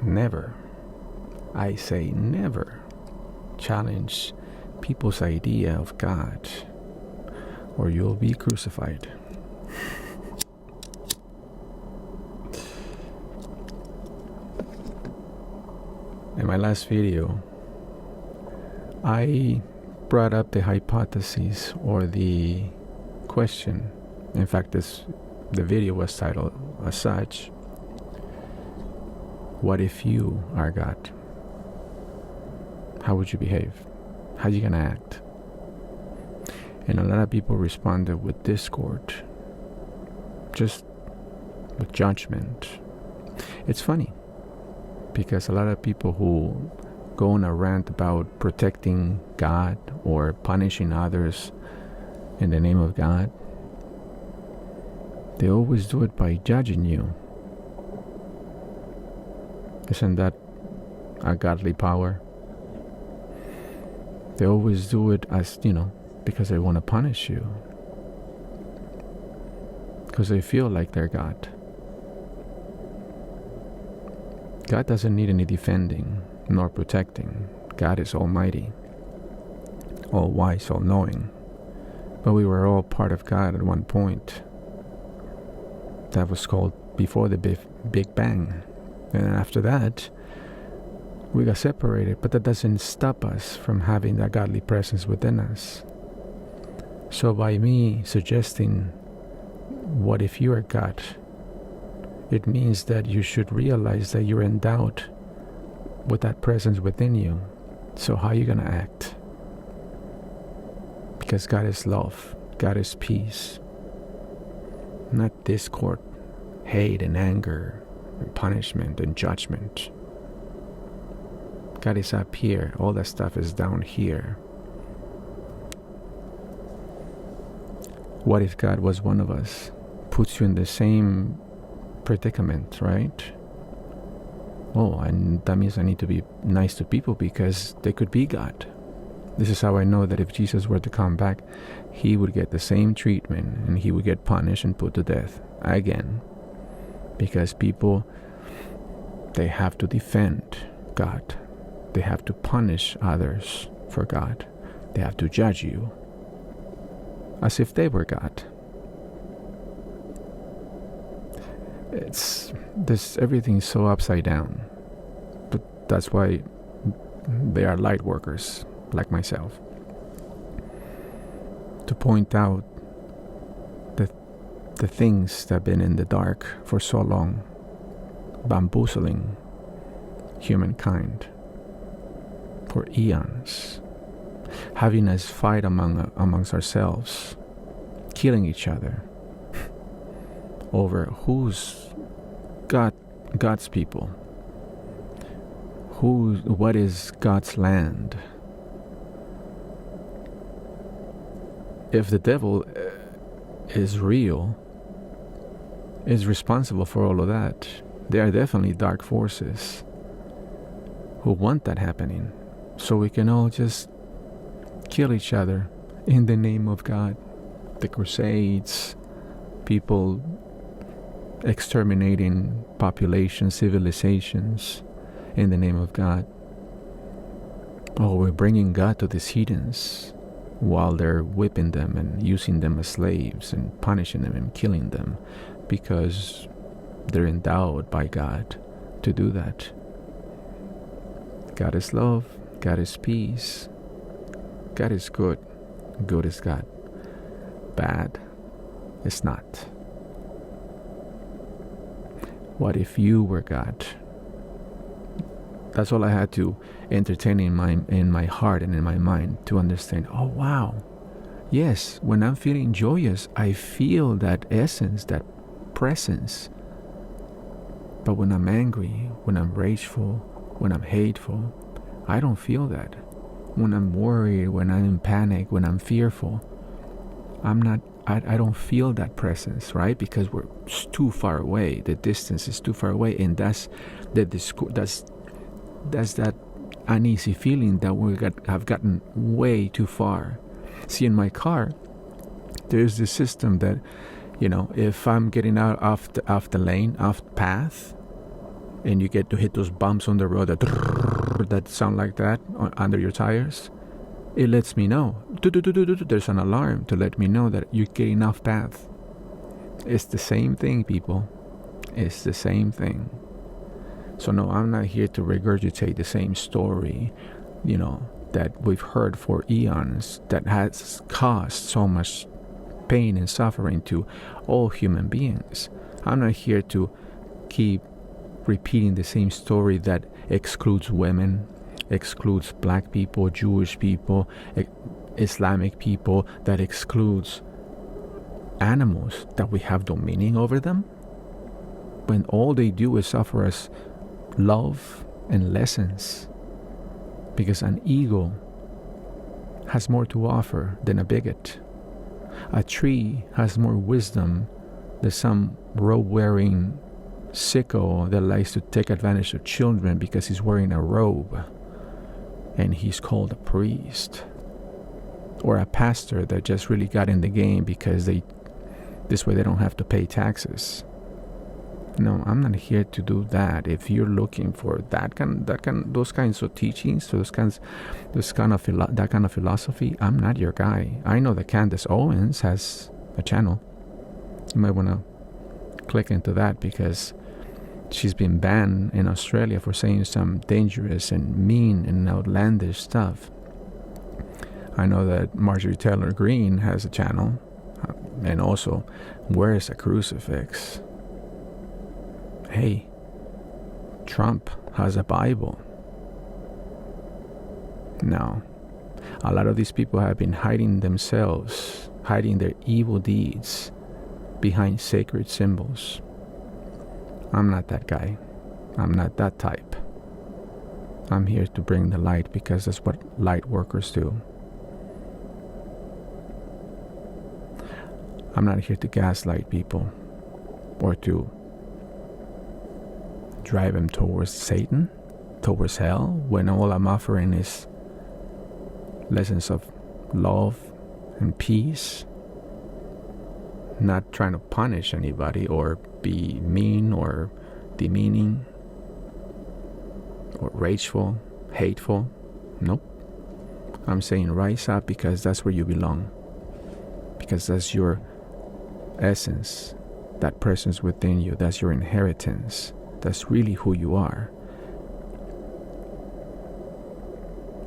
never, I say never, challenge people's idea of God, or you'll be crucified. In my last video, I brought up the hypothesis or the question. In fact, the video was titled as such: what if you are God? How would you behave? How are you gonna act? And a lot of people responded with discord, just with judgment. It's funny, because a lot of people who go on a rant about protecting God or punishing others in the name of God, they always do it by judging you. Isn't that a godly power? They always do it as, because they want to punish you. Because they feel like they're God. God doesn't need any defending nor protecting. God is almighty, all wise, all knowing. But we were all part of God at one point. That was called before the Big Bang. And after that, we got separated, but that doesn't stop us from having that godly presence within us. So by me suggesting, what if you are God? It means that you should realize that you're endowed with that presence within you. So how are you going to act? Because God is love. God is peace. Not discord, hate and anger, and punishment and judgment. God is up here. All that stuff is down here. What if God was one of us? Puts you in the same predicament, right? Oh, and that means I need to be nice to people because they could be God. This is how I know that if Jesus were to come back, he would get the same treatment and he would get punished and put to death again. Because people, they have to defend God. They have to punish others for God. They have to judge you as if they were God. Everything's so upside down. But that's why they are light workers like myself. To point out the things that have been in the dark for so long, bamboozling humankind for eons, having us fight amongst ourselves, killing each other over who's God's people, what is God's land. If the devil is real, is responsible for all of that, there are definitely dark forces who want that happening. So we can all just kill each other in the name of God. The Crusades, people exterminating populations, civilizations in the name of God. Oh, we're bringing God to these heathens while they're whipping them and using them as slaves and punishing them and killing them because they're endowed by God to do that. God is love. God is peace. God is good. Good is God. Bad is not. What if you were God? That's all I had to entertain in my heart and in my mind to understand. Oh wow, yes. When I'm feeling joyous, I feel that essence, that presence. But when I'm angry, when I'm rageful, when I'm hateful, I don't feel that. When I'm worried, when I'm in panic, when I'm fearful, I don't feel that presence, right? Because we're too far away. The distance is too far away, and that's that uneasy feeling that we have gotten way too far. See, in my car, there's this system that, if I'm getting out off the lane, off path, and you get to hit those bumps on the road that sound like that under your tires, it lets me know. There's an alarm to let me know that you're getting off path. It's the same thing, people. It's the same thing. So no, I'm not here to regurgitate the same story, that we've heard for eons, that has caused so much pain and suffering to all human beings. I'm not here to keep repeating the same story that excludes women, excludes black people, Jewish people, Islamic people, that excludes animals, that we have dominion over them, when all they do is offer us love and lessons, because an ego has more to offer than a bigot. A tree has more wisdom than some robe-wearing sicko that likes to take advantage of children because he's wearing a robe and he's called a priest, or a pastor that just really got in the game because this way they don't have to pay taxes. No, I'm not here to do that. If you're looking for those kinds of teachings, that kind of philosophy, I'm not your guy. I know that Candace Owens has a channel. You might want to click into that, because she's been banned in Australia for saying some dangerous and mean and outlandish stuff. I know that Marjorie Taylor Greene has a channel, and also wears a crucifix. Hey, Trump has a Bible. Now, a lot of these people have been hiding themselves, hiding their evil deeds behind sacred symbols. I'm not that guy. I'm not that type. I'm here to bring the light, because that's what light workers do. I'm not here to gaslight people or to drive them towards Satan, towards hell, when all I'm offering is lessons of love and peace. Not trying to punish anybody or be mean or demeaning or rageful, hateful. Nope. I'm saying rise up, because that's where you belong. Because that's your essence. That presence within you, that's your inheritance. That's really who you are.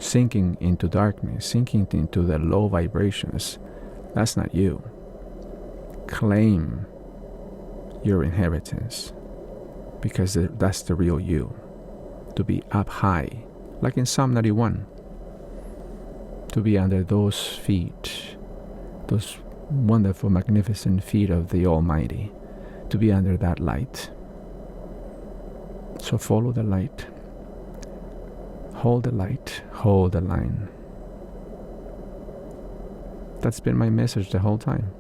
Sinking into darkness, sinking into the low vibrations, that's not you. Claim your inheritance, because that's the real you. To be up high, like in Psalm 91. To be under those feet, those wonderful, magnificent feet of the Almighty. To be under that light. So follow the light. Hold the light. Hold the line. That's been my message the whole time.